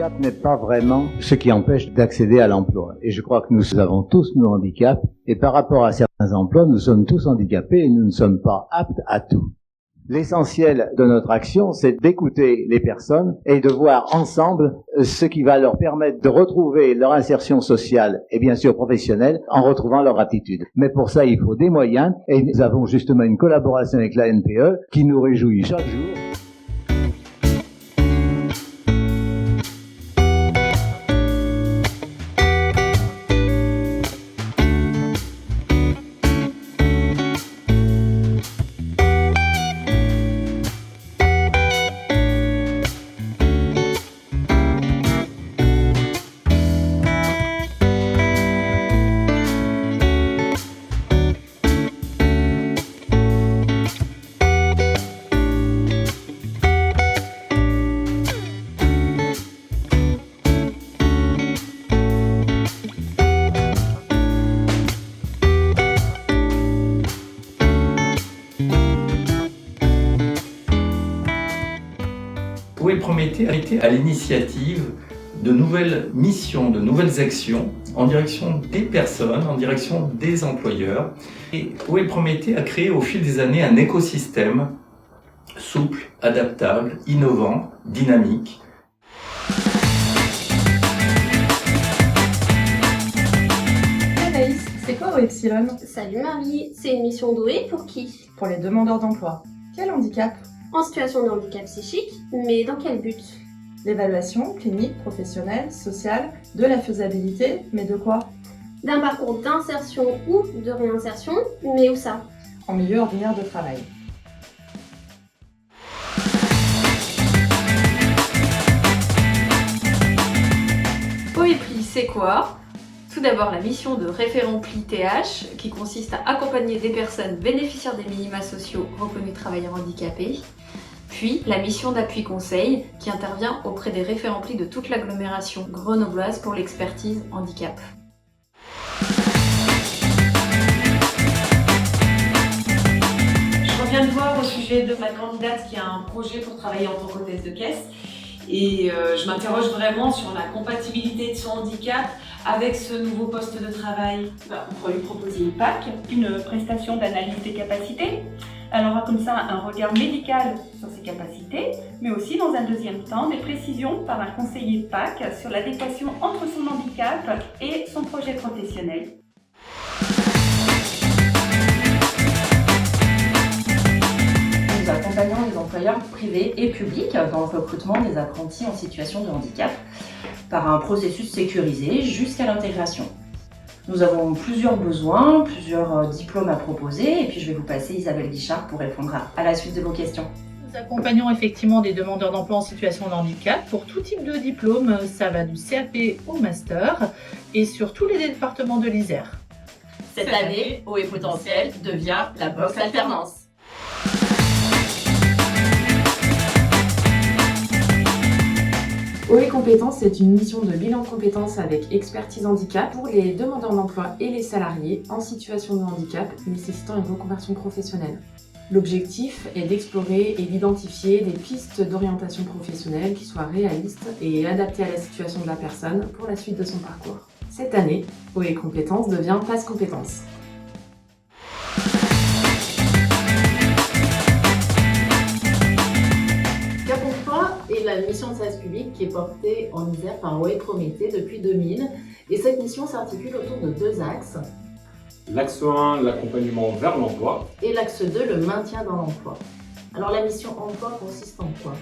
handicap n'est pas vraiment ce qui empêche d'accéder à l'emploi. Et je crois que nous avons tous nos handicaps, et par rapport à certains emplois, nous sommes tous handicapés et nous ne sommes pas aptes à tout. L'essentiel de notre action, c'est d'écouter les personnes et de voir ensemble ce qui va leur permettre de retrouver leur insertion sociale et bien sûr professionnelle en retrouvant leur aptitude. Mais pour ça, il faut des moyens et nous avons justement une collaboration avec la NPE qui nous réjouit chaque jour. OE Prométhée a été à l'initiative de nouvelles missions, de nouvelles actions en direction des personnes, en direction des employeurs. Et OE Prométhée a créé au fil des années un écosystème souple, adaptable, innovant, dynamique. Anaïs, c'est quoi OEpsilon? Salut Marie, c'est une mission d'OE pour qui? Pour les demandeurs d'emploi. Quel handicap? En situation de handicap psychique, mais dans quel but? L'évaluation clinique, professionnelle, sociale, de la faisabilité, mais de quoi? D'un parcours d'insertion ou de réinsertion, mais où ça? En milieu ordinaire de travail. OEPLI, c'est quoi? Tout d'abord, la mission de référent PLI TH, qui consiste à accompagner des personnes bénéficiaires des minima sociaux reconnus travailleurs handicapés. Puis, la mission d'appui conseil, qui intervient auprès des référents PLI de toute l'agglomération grenobloise pour l'expertise handicap. Je reviens de voir au sujet de ma candidate qui a un projet pour travailler en tant qu'hôtesse de caisse. Et je m'interroge vraiment sur la compatibilité de son handicap avec ce nouveau poste de travail. On pourrait lui proposer une PAC, une prestation d'analyse des capacités. Elle aura comme ça un regard médical sur ses capacités, mais aussi dans un deuxième temps des précisions par un conseiller PAC sur l'adéquation entre son handicap et son projet professionnel. Nous accompagnons les employeurs privés et publics dans le recrutement des apprentis en situation de handicap par un processus sécurisé jusqu'à l'intégration. Nous avons plusieurs besoins, plusieurs diplômes à proposer et puis je vais vous passer Isabelle Guichard pour répondre à la suite de vos questions. Nous accompagnons effectivement des demandeurs d'emploi en situation de handicap pour tout type de diplôme, ça va du CAP au master et sur tous les départements de l'Isère. Cette année, OE Potentiel devient la box alternance. OE Compétences est une mission de bilan de compétences avec expertise handicap pour les demandeurs d'emploi et les salariés en situation de handicap nécessitant une reconversion professionnelle. L'objectif est d'explorer et d'identifier des pistes d'orientation professionnelle qui soient réalistes et adaptées à la situation de la personne pour la suite de son parcours. Cette année, OE Compétences devient Pass Compétences. La mission de service public qui est portée en Isère par OE Prométhée depuis 2000 et cette mission s'articule autour de deux axes. L'axe 1, l'accompagnement vers l'emploi et l'axe 2, le maintien dans l'emploi. Alors la mission emploi consiste en quoi?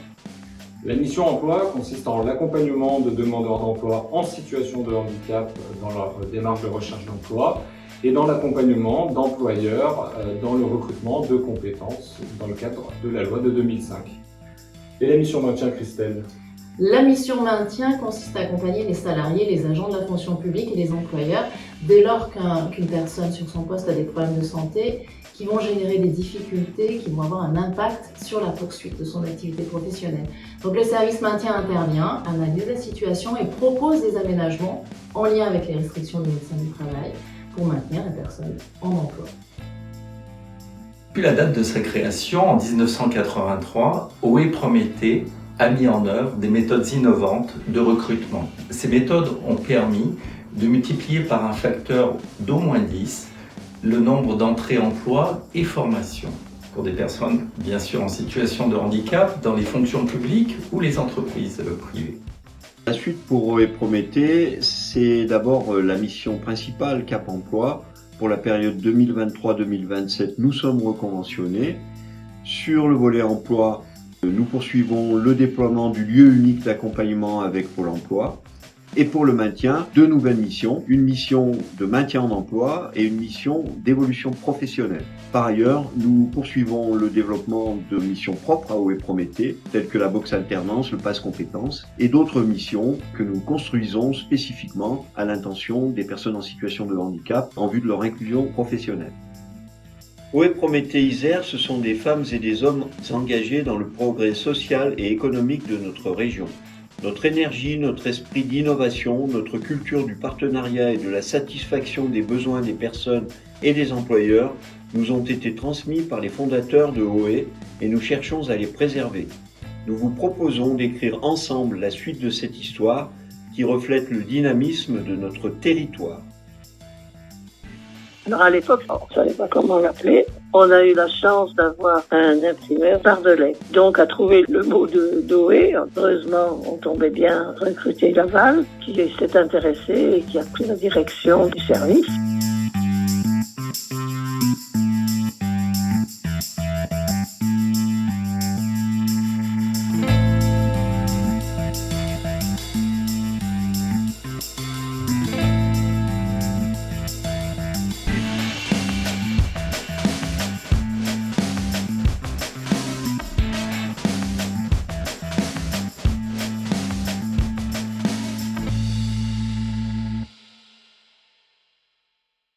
La mission emploi consiste en l'accompagnement de demandeurs d'emploi en situation de handicap dans leur démarche de recherche d'emploi et dans l'accompagnement d'employeurs dans le recrutement de compétences dans le cadre de la loi de 2005. Et la mission maintien, Christelle? La mission maintien consiste à accompagner les salariés, les agents de la fonction publique et les employeurs dès lors qu'une personne sur son poste a des problèmes de santé qui vont générer des difficultés, qui vont avoir un impact sur la poursuite de son activité professionnelle. Donc le service maintien intervient, analyse la situation et propose des aménagements en lien avec les restrictions du médecin du travail pour maintenir la personne en emploi. Depuis la date de sa création, en 1983, OE Prométhée a mis en œuvre des méthodes innovantes de recrutement. Ces méthodes ont permis de multiplier par un facteur d'au moins 10 le nombre d'entrées emploi et formations pour des personnes, bien sûr, en situation de handicap dans les fonctions publiques ou les entreprises privées. La suite pour OE Prométhée, c'est d'abord la mission principale Cap Emploi. Pour la période 2023-2027, nous sommes reconventionnés. Sur le volet emploi, nous poursuivons le déploiement du lieu unique d'accompagnement avec Pôle emploi. Et pour le maintien, 2 nouvelles missions, une mission de maintien en emploi et une mission d'évolution professionnelle. Par ailleurs, nous poursuivons le développement de missions propres à OE Prométhée, telles que la box alternance, le pass compétences et d'autres missions que nous construisons spécifiquement à l'intention des personnes en situation de handicap en vue de leur inclusion professionnelle. OE Prométhée Isère, ce sont des femmes et des hommes engagés dans le progrès social et économique de notre région. Notre énergie, notre esprit d'innovation, notre culture du partenariat et de la satisfaction des besoins des personnes et des employeurs nous ont été transmis par les fondateurs de OE et nous cherchons à les préserver. Nous vous proposons d'écrire ensemble la suite de cette histoire qui reflète le dynamisme de notre territoire. Alors à l'époque, on ne savait pas comment l'appeler. On a eu la chance d'avoir un imprimeur Bardelais. Donc à trouver le mot d'OE, heureusement on tombait bien recruter Laval, qui s'est intéressé et qui a pris la direction du service.